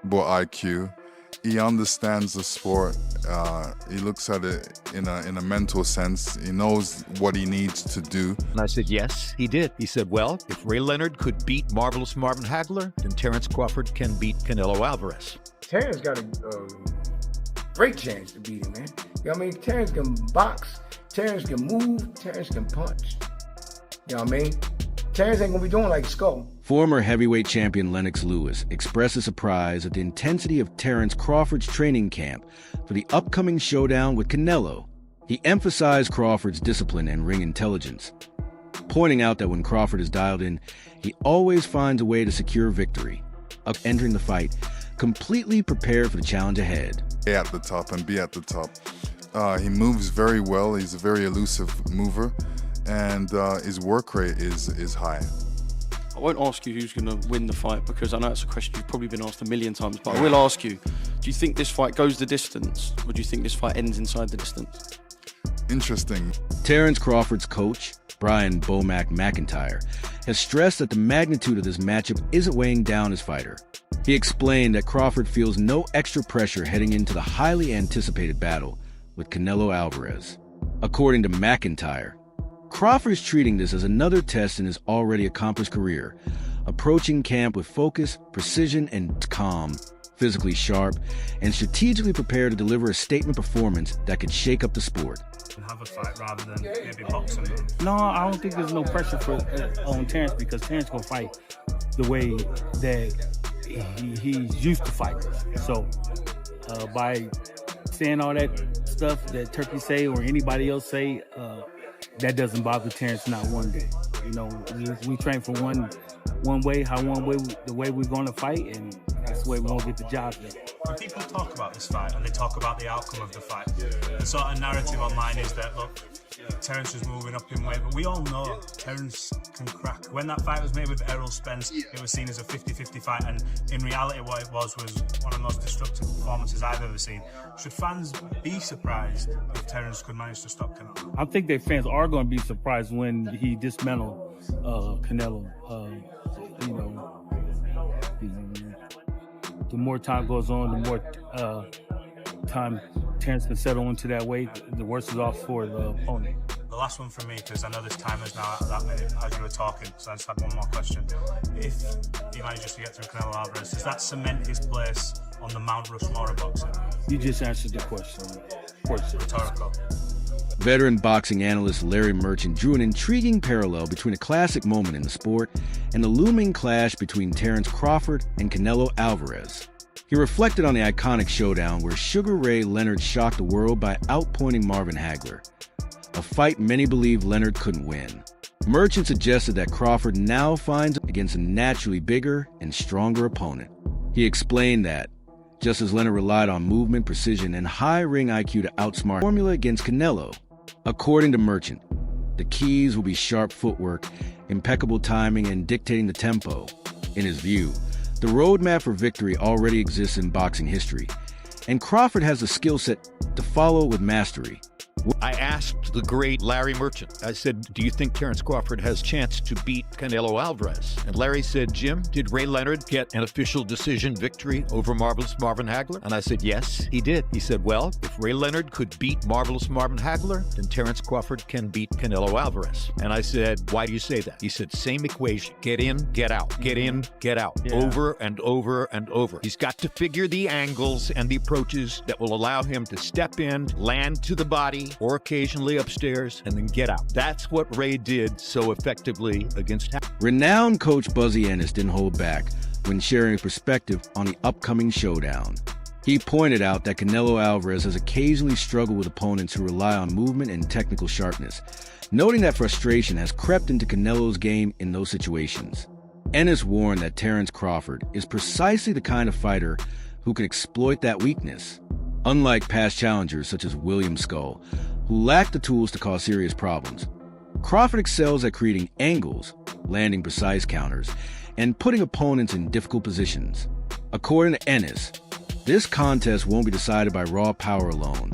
basketball IQ. He understands the sport. He looks at it in a mental sense. He knows what he needs to do. And I said, yes, he did. He said, well, if Ray Leonard could beat Marvelous Marvin Hagler, then Terence Crawford can beat Canelo Alvarez. Terence got a great chance to beat him, man. You know what I mean? Terence can box, Terence can move, Terence can punch. You know what I mean? Terence ain't gonna be doing like Skull. Former heavyweight champion Lennox Lewis expresses surprise at the intensity of Terence Crawford's training camp for the upcoming showdown with Canelo. He emphasized Crawford's discipline and ring intelligence, pointing out that when Crawford is dialed in, he always finds a way to secure victory, entering the fight completely prepared for the challenge ahead. Stay at the top and be at the top. He moves very well. He's a very elusive mover, and his work rate is high. I won't ask you who's going to win the fight because I know it's a question you've probably been asked a million times, but I will ask you, do you think this fight goes the distance, or do you think this fight ends inside the distance? Interesting. Terence Crawford's coach, Brian Bomac McIntyre, has stressed that the magnitude of this matchup isn't weighing down his fighter. He explained that Crawford feels no extra pressure heading into the highly anticipated battle with Canelo Alvarez. According to McIntyre, Crawford is treating this as another test in his already accomplished career, approaching camp with focus, precision, and calm, physically sharp, and strategically prepared to deliver a statement performance that could shake up the sport. Have a fight rather than maybe boxing. No, I don't think there's no pressure on Terence because Terence gonna fight the way that he's used to fight. So by saying all that stuff that Turkey say or anybody else say, that doesn't bother Terence not one day. You know, we train for one way, the way we're gonna fight, and that's the way we're gonna get the job done. When people talk about this fight and they talk about the outcome of the fight, the sort of narrative online is that, look, Terence is moving up in weight, but we all know Terence can crack. When that fight was made with Errol Spence, it was seen as a 50-50 fight, and in reality what it was one of the most destructive performances I've ever seen. Should fans be surprised if Terence could manage to stop Canelo? I think that fans are going to be surprised when he dismantled Canelo. You know, the more time goes on, the more time Terence can settle into that weight, the worse is off for the opponent. The last one for me, because I know this time is now at that minute as you were talking, so I just had one more question. If he manages to get through Canelo Alvarez, does that cement his place on the Mount Rushmore of boxing? You just answered the question. Rhetorical. Veteran boxing analyst Larry Merchant drew an intriguing parallel between a classic moment in the sport and the looming clash between Terence Crawford and Canelo Alvarez. He reflected on the iconic showdown where Sugar Ray Leonard shocked the world by outpointing Marvin Hagler, a fight many believe Leonard couldn't win. Merchant suggested that Crawford now finds against a naturally bigger and stronger opponent. He explained that, just as Leonard relied on movement, precision, and high ring IQ to outsmart formula against Canelo, according to Merchant, the keys will be sharp footwork, impeccable timing, and dictating the tempo. In his view, the roadmap for victory already exists in boxing history, and Crawford has the skill set to follow with mastery. I asked the great Larry Merchant, I said, do you think Terence Crawford has a chance to beat Canelo Alvarez? And Larry said, Jim, did Ray Leonard get an official decision victory over Marvelous Marvin Hagler? And I said, yes, he did. He said, well, if Ray Leonard could beat Marvelous Marvin Hagler, then Terence Crawford can beat Canelo Alvarez. And I said, why do you say that? He said, same equation. Get in, get out. Get in, get out. Yeah. Over and over and over. He's got to figure the angles and the approaches that will allow him to step in, land to the body, or occasionally upstairs, and then get out. That's what Ray did so effectively against Hagler. Renowned coach Buzzy Ennis didn't hold back when sharing a perspective on the upcoming showdown. He pointed out that Canelo Alvarez has occasionally struggled with opponents who rely on movement and technical sharpness, noting that frustration has crept into Canelo's game in those situations. Ennis warned that Terence Crawford is precisely the kind of fighter who can exploit that weakness. Unlike past challengers such as William Skull, who lacked the tools to cause serious problems, Crawford excels at creating angles, landing precise counters, and putting opponents in difficult positions. According to Ennis, this contest won't be decided by raw power alone,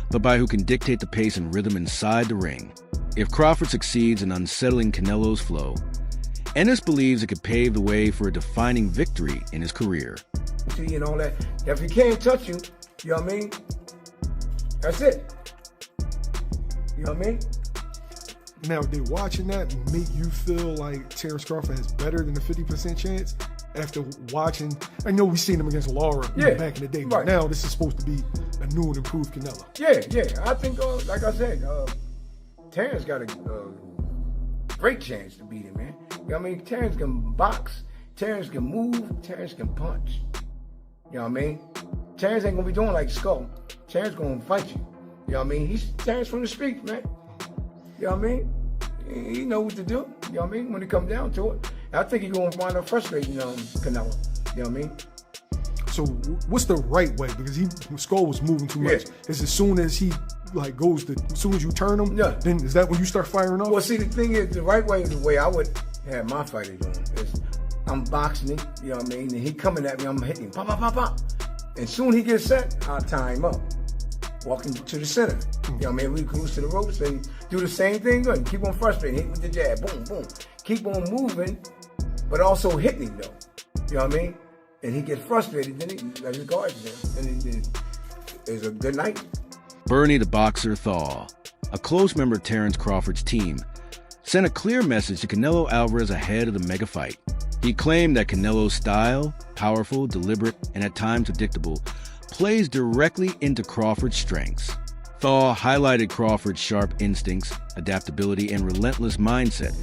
but by who can dictate the pace and rhythm inside the ring. If Crawford succeeds in unsettling Canelo's flow, Ennis believes it could pave the way for a defining victory in his career. to you and all that. If he can't touch you, you know what I mean? That's it. You know what I mean? Now, did watching that make you feel like Terence Crawford has better than a 50% chance after watching? I know we've seen him against Lara back in the day, but now this is supposed to be a new and improved Canelo. Yeah. I think, like I said, Terence got a great chance to beat him, man. You know what I mean? Terence can box, Terence can move, Terence can punch. You know what I mean? Terence ain't gonna be doing like Skull. Terence gonna fight you. You know what I mean? He's Terence from the streets, man. You know what I mean? He know what to do. You know what I mean? When it comes down to it. I think he's gonna wind up frustrating Canelo. You know what I mean? So what's the right way? Because Skull was moving too much. Is as soon as he as soon as you turn him, then is that when you start firing off? Well, see, the thing is, the right way is the way I would have my fighter doing. Is I'm boxing him, you know what I mean? And he coming at me, I'm hitting him, pop, pop, pop, pop. And soon he gets set, I'll tie him up. Walking to the center. You know what I mean? We cruise to the ropes and do the same thing. Good. Keep on frustrating. Hit with the jab. Boom, boom. Keep on moving, but also hitting him, though. You know what I mean? And he gets frustrated, then he let his guard down. And it's a good night. Bernie the Boxer Thaw, a close member of Terence Crawford's team, sent a clear message to Canelo Alvarez ahead of the mega fight. He claimed that Canelo's style, powerful, deliberate, and at times predictable, plays directly into Crawford's strengths. Thaw highlighted Crawford's sharp instincts, adaptability, and relentless mindset,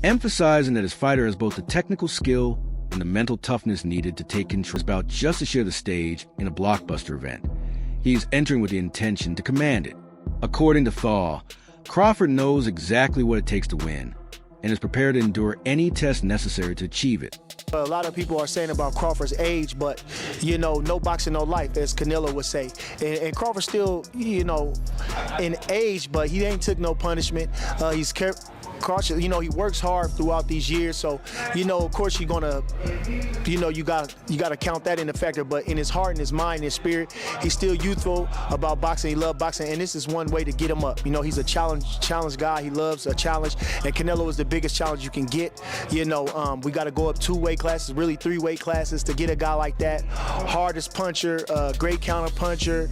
emphasizing that his fighter has both the technical skill and the mental toughness needed to take control. He's about just to share the stage in a blockbuster event. He's entering with the intention to command it. According to Thaw, Crawford knows exactly what it takes to win and is prepared to endure any test necessary to achieve it. A lot of people are saying about Crawford's age, but, no boxing, no life, as Canelo would say. And Crawford still, in age, but he ain't took no punishment. He's cautious. He works hard throughout these years. So, of course you're gonna, you gotta count that in the factor. But in his heart and his mind and his spirit, he's still youthful about boxing. He loves boxing, and this is one way to get him up. He's a challenge guy. He loves a challenge, and Canelo is the biggest challenge you can get. We got to go up 2 weight classes, really 3 weight classes to get a guy like that. Hardest puncher, great counter puncher,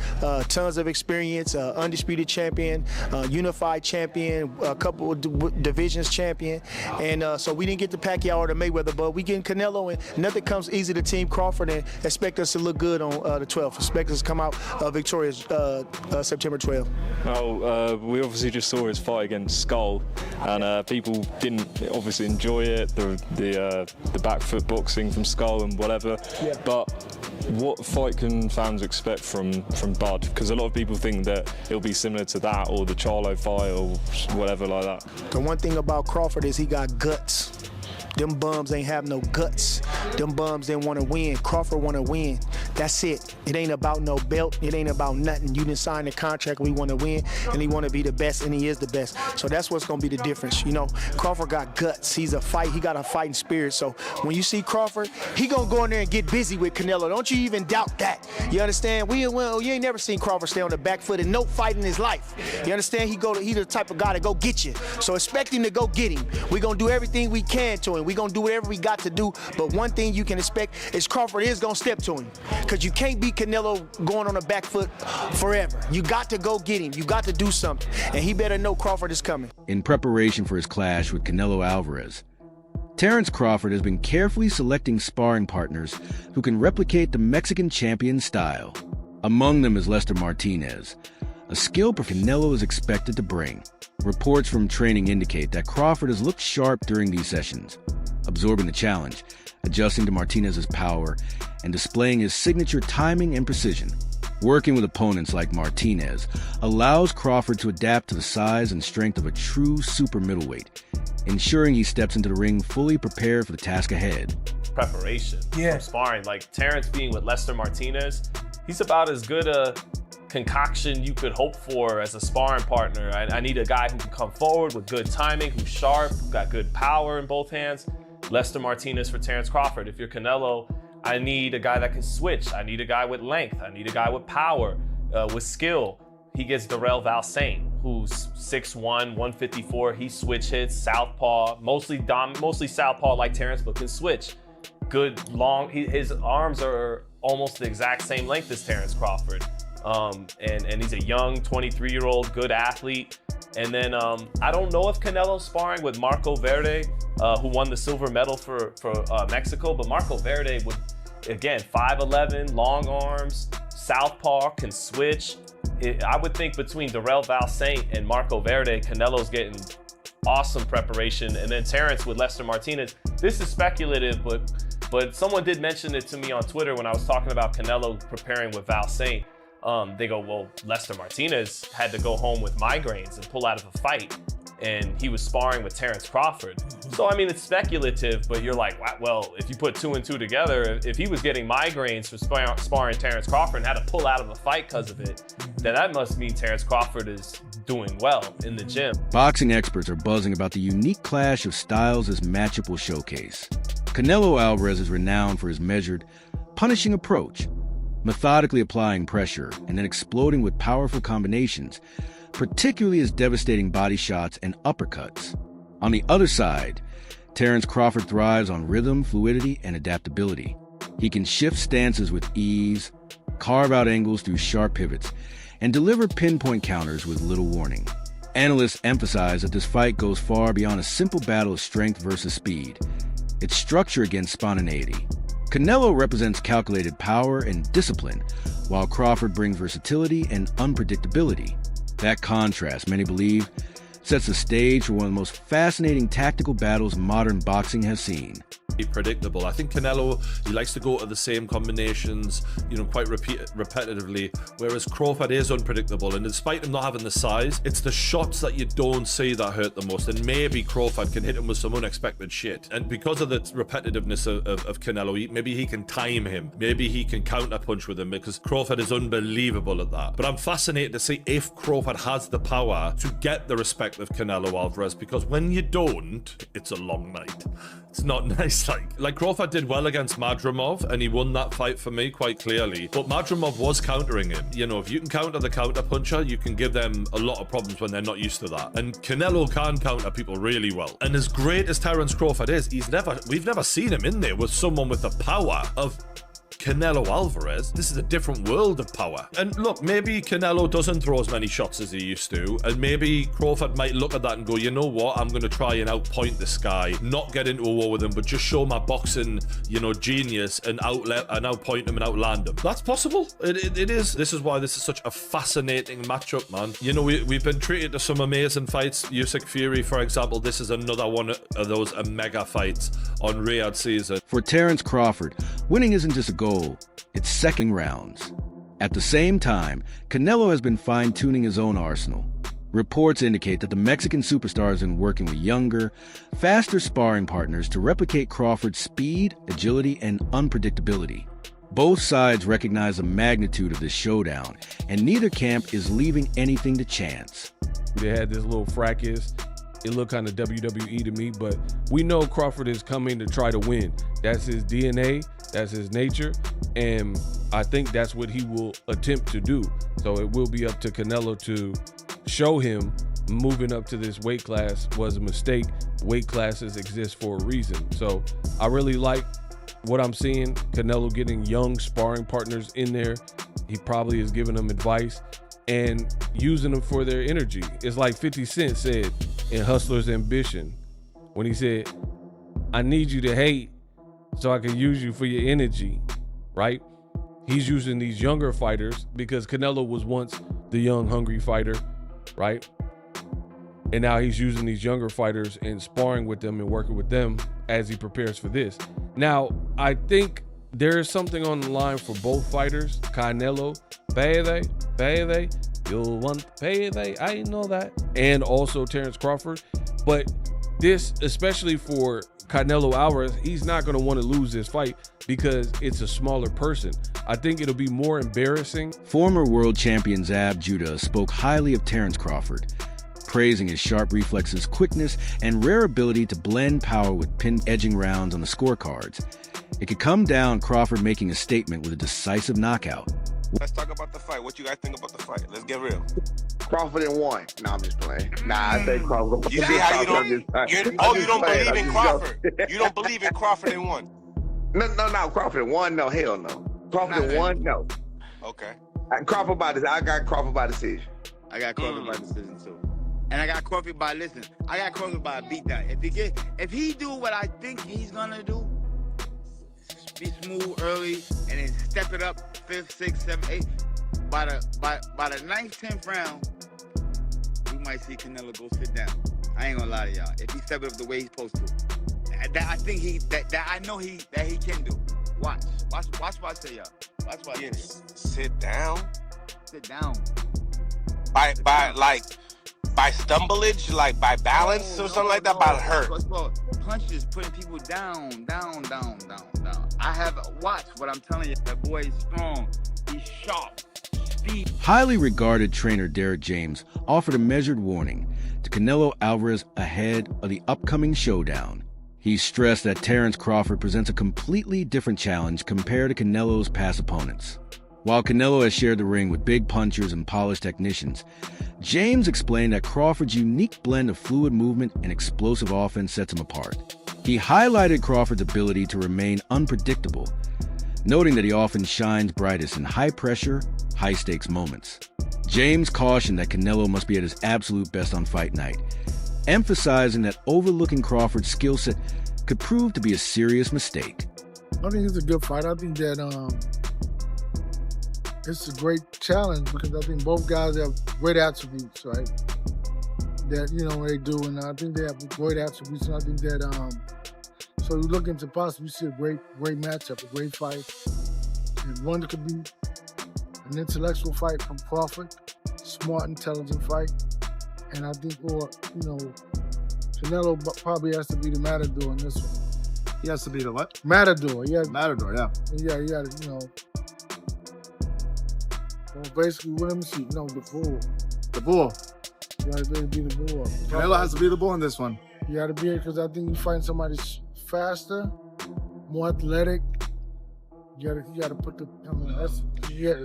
tons of experience, undisputed champion, unified champion, a couple of divisions champion, and so we didn't get the Pacquiao or the Mayweather, but we getting Canelo, and nothing comes easy to Team Crawford, and expect us to look good on the 12th. Expect us to come out victorious September 12th. Well, we obviously just saw his fight against Skull, and people didn't obviously enjoy it, the back foot boxing from Skull and whatever. Yeah. But what fight can fans expect from Bud? Because a lot of people think that it'll be similar to that or the Charlo fight or whatever like that. The one thing about Crawford is he got guts. Them bums ain't have no guts. Them bums didn't want to win. Crawford want to win. That's it. It ain't about no belt. It ain't about nothing. You didn't sign the contract. We want to win, and he want to be the best, and he is the best. So that's what's going to be the difference. Crawford got guts. He got a fighting spirit. So when you see Crawford, he going to go in there and get busy with Canelo. Don't you even doubt that. You understand? You ain't never seen Crawford stay on the back foot and no fight in his life. You understand? He the type of guy to go get you. So expect him to go get him. We going to do everything we can to him. We going to do whatever we got to do, but one thing you can expect is Crawford is going to step to him, because you can't beat Canelo going on the back foot forever. You got to go get him. You got to do something, and he better know Crawford is coming. In preparation for his clash with Canelo Alvarez, Terence Crawford has been carefully selecting sparring partners who can replicate the Mexican champion's style. Among them is Lester Martinez, a skill Canelo is expected to bring. Reports from training indicate that Crawford has looked sharp during these sessions, absorbing the challenge, adjusting to Martinez's power, and displaying his signature timing and precision. Working with opponents like Martinez allows Crawford to adapt to the size and strength of a true super middleweight, ensuring he steps into the ring fully prepared for the task ahead. Preparation from sparring. Like Terence being with Lester Martinez, he's about as good a concoction you could hope for as a sparring partner. I need a guy who can come forward with good timing, who's sharp, got good power in both hands. Lester Martinez for Terence Crawford. If you're Canelo, I need a guy that can switch. I need a guy with length. I need a guy with power, with skill. He gets Darrell Valsaint, who's 6'1", 154. He switch hits, southpaw, mostly southpaw like Terence, but can switch. Good long, his arms are almost the exact same length as Terence Crawford. And he's a young 23-year-old good athlete. And then I don't know if Canelo's sparring with Marco Verde, who won the silver medal for Mexico, but Marco Verde would, again, 5'11", long arms, southpaw, can switch. I would think between Darrell Valsaint and Marco Verde, Canelo's getting awesome preparation. And then Terence with Lester Martinez. This is speculative, but someone did mention it to me on Twitter when I was talking about Canelo preparing with Valsaint. They go, well, Lester Martinez had to go home with migraines and pull out of a fight, and he was sparring with Terence Crawford. So, I mean, it's speculative, but you're like, well, if you put 2 and 2 together, if he was getting migraines for sparring Terence Crawford and had to pull out of a fight because of it, then that must mean Terence Crawford is doing well in the gym. Boxing experts are buzzing about the unique clash of styles this matchup will showcase. Canelo Alvarez is renowned for his measured, punishing approach, methodically applying pressure and then exploding with powerful combinations, particularly his devastating body shots and uppercuts. On the other side, Terence Crawford thrives on rhythm, fluidity, and adaptability. He can shift stances with ease, carve out angles through sharp pivots, and deliver pinpoint counters with little warning. Analysts emphasize that this fight goes far beyond a simple battle of strength versus speed. It's structure against spontaneity. Canelo represents calculated power and discipline, while Crawford brings versatility and unpredictability. That contrast, many believe, sets the stage for one of the most fascinating tactical battles modern boxing has seen. Predictable. I think Canelo, he likes to go to the same combinations, quite repetitively, whereas Crawford is unpredictable, and despite him not having the size, it's the shots that you don't see that hurt the most, and maybe Crawford can hit him with some unexpected shit. And because of the repetitiveness of Canelo, maybe he can time him, maybe he can counterpunch with him, because Crawford is unbelievable at that. But I'm fascinated to see if Crawford has the power to get the respect of Canelo Alvarez, because when you don't, it's a long night. It's not nice. Like Crawford did well against Madrimov, and he won that fight for me quite clearly. But Madrimov was countering him. If you can counter the counter puncher, you can give them a lot of problems when they're not used to that. And Canelo can counter people really well. And as great as Terence Crawford is, we've never seen him in there with someone with the power of Canelo Alvarez. This is a different world of power. And look, maybe Canelo doesn't throw as many shots as he used to, and maybe Crawford might look at that and go, you know what, I'm going to try and outpoint this guy, not get into a war with him, but just show my boxing, genius and outpoint him and outland him. That's possible. It is. This is why this is such a fascinating matchup, man. We've been treated to some amazing fights. Usyk Fury, for example, this is another one of those mega fights on Riyadh season. For Terence Crawford, winning isn't just a goal, it's second rounds. At the same time, Canelo has been fine-tuning his own arsenal. Reports indicate that the Mexican superstar has been working with younger, faster sparring partners to replicate Crawford's speed, agility, and unpredictability. Both sides recognize the magnitude of this showdown, and neither camp is leaving anything to chance. They had this little fracas. It looked kind of WWE to me, but we know Crawford is coming to try to win. That's his DNA, that's his nature, and I think that's what he will attempt to do. So it will be up to Canelo to show him moving up to this weight class was a mistake. Weight classes exist for a reason. So I really like what I'm seeing. Canelo getting young sparring partners in there. He probably is giving them advice and using them for their energy. It's like 50 Cent said in Hustler's Ambition when he said, I need you to hate so I can use you for your energy, right? He's using these younger fighters because Canelo was once the young, hungry fighter, right? And now he's using these younger fighters and sparring with them and working with them as he prepares for this. Now, I think there is something on the line for both fighters. Canelo, payday, you'll want payday, I know that. And also Terence Crawford. But this, especially for Canelo Alvarez, he's not going to want to lose this fight because it's a smaller person. I think it'll be more embarrassing. Former world champion Zab Judah spoke highly of Terence Crawford, praising his sharp reflexes, quickness, and rare ability to blend power with pin-edging rounds on the scorecards. It could come down Crawford making a statement with a decisive knockout. Let's talk about the fight. What you guys think about the fight? Let's get real. Crawford in one. Nah, I'm just playing. Nah, I think Crawford. You see how you don't believe in Crawford. You don't believe in Crawford in one. No, Crawford in one. No, hell no. Crawford won? No. Okay. Crawford by decision. I got Crawford by decision. I got Crawford by decision too. And I got Crawford by I got Crawford by a beatdown. If he do what I think he's gonna do, be smooth early and then step it up 5th, 6th, 7th, 8th. By the 9th, 10th round, we might see Canelo go sit down. I ain't gonna lie to y'all. If he step it up the way he's supposed to, I think I know that he can do. Watch what I say, y'all. Watch what I say. Sit down. Sit down. By stumblage, like by balance or something like that, by hurt. Punches putting people down. Watch what I'm telling you. That boy is strong. He's sharp. Speed. Highly regarded trainer Derek James offered a measured warning to Canelo Alvarez ahead of the upcoming showdown. He stressed that Terence Crawford presents a completely different challenge compared to Canelo's past opponents. While Canelo has shared the ring with big punchers and polished technicians, James explained that Crawford's unique blend of fluid movement and explosive offense sets him apart. He highlighted Crawford's ability to remain unpredictable, noting that he often shines brightest in high-pressure, high-stakes moments. James cautioned that Canelo must be at his absolute best on fight night, emphasizing that overlooking Crawford's skill set could prove to be a serious mistake. I think it's a good fight. I think that it's a great challenge because I think both guys have great attributes, right? That, they do, and I think they have great attributes, and I think that, so we're looking to possibly see a great matchup, a great fight. And one that could be an intellectual fight from Crawford, smart, intelligent fight. And I think, Canelo probably has to be the matador in this one. He has to be the what? Matador, yeah. Matador, yeah. Yeah, he had to, basically, let me see, the bull. The bull. You got to be the bull. Canelo has to be the bull in this one. You got to be it because I think you find somebody faster, more athletic. You got to put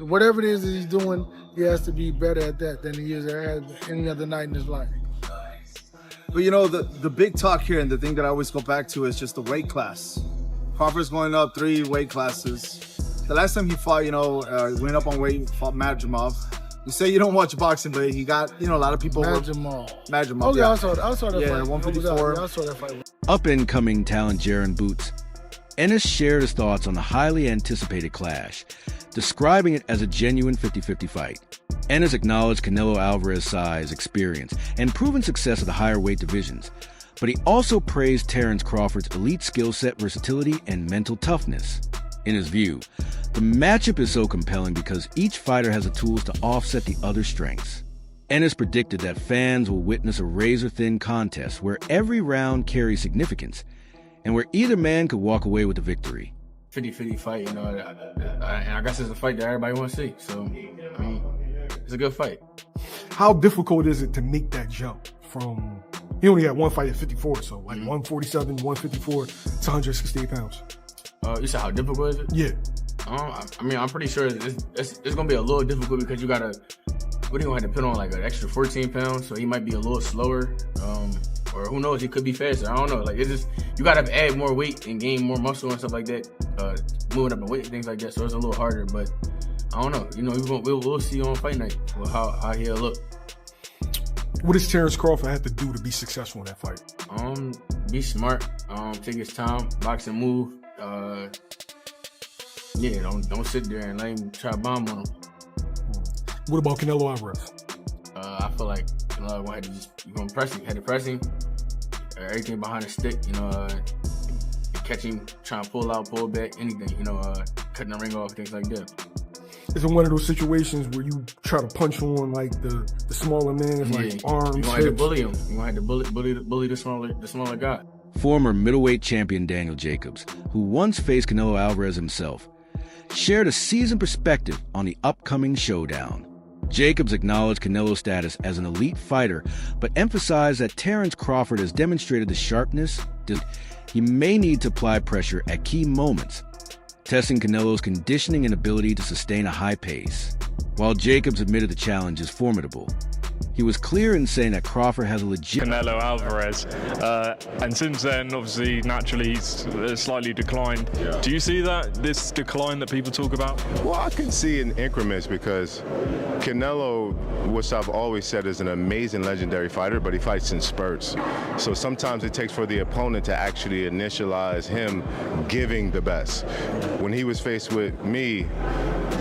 whatever it is that he's doing, he has to be better at that than he is at any other night in his life. But the big talk here and the thing that I always go back to is just the weight class. Crawford's going up 3 weight classes. The last time he fought, went up on weight, fought Madrimov. You say you don't watch boxing, but he got, a lot of people. Madrimov. Oh, yeah, I saw that fight. Yeah, 154. I saw that fight. Up-and-coming talent Jaron Boots, Ennis shared his thoughts on the highly anticipated clash, describing it as a genuine 50-50 fight. Ennis acknowledged Canelo Alvarez's size, experience, and proven success of the higher weight divisions, but he also praised Terence Crawford's elite skill set, versatility, and mental toughness. In his view, the matchup is so compelling because each fighter has the tools to offset the other's strengths. Ennis predicted that fans will witness a razor-thin contest where every round carries significance and where either man could walk away with the victory. 50-50 fight, and I guess it's a fight that everybody wants to see. So, it's a good fight. How difficult is it to make that jump from, he only had one fight at 54, so 147, 154 to 168 pounds. You said how difficult is it? Yeah. I'm pretty sure it's going to be a little difficult because you got to, what are you going to have to put on, like an extra 14 pounds? So he might be a little slower. Or who knows, he could be faster. I don't know. Like, it's just, you got to add more weight and gain more muscle and stuff like that. Moving up in weight and things like that. So it's a little harder, but I don't know. We'll see on fight night how he'll look. What does Terence Crawford have to do to be successful in that fight? Be smart. Take his time. Box and move. Don't sit there and let him try to bomb on him. What about Canelo Alvarez? I feel like Canelo gonna press him, had to press him. Everything behind the stick, catch him, trying to pull out, pull back, anything, cutting the ring off, things like that. Is it one of those situations where you try to punch on like the smaller man, like arms? You gonna have to bully him. You gonna have to bully the smaller guy. Former middleweight champion Daniel Jacobs, who once faced Canelo Alvarez himself, shared a seasoned perspective on the upcoming showdown. Jacobs acknowledged Canelo's status as an elite fighter, but emphasized that Terence Crawford has demonstrated the sharpness. He may need to apply pressure at key moments, testing Canelo's conditioning and ability to sustain a high pace. While Jacobs admitted the challenge is formidable, He was clear in saying that Crawford has a legit Canelo Alvarez, and since then, obviously, naturally, he's slightly declined. Yeah. Do you see this decline that people talk about? Well, I can see in increments because Canelo, which I've always said is an amazing, legendary fighter, but he fights in spurts. So sometimes it takes for the opponent to actually initialize him giving the best. When he was faced with me,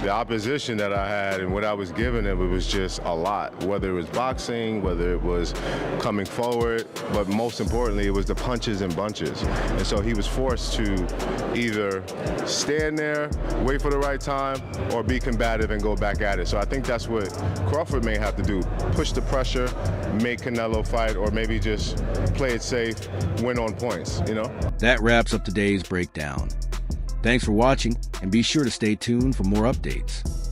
the opposition that I had and what I was giving him, it was just a lot, whether it was boxing, whether it was coming forward, but most importantly, it was the punches and bunches. And so he was forced to either stand there, wait for the right time, or be combative and go back at it. So I think that's what Crawford may have to do, push the pressure, make Canelo fight, or maybe just play it safe, win on points, you know? That wraps up today's breakdown. Thanks for watching, and be sure to stay tuned for more updates.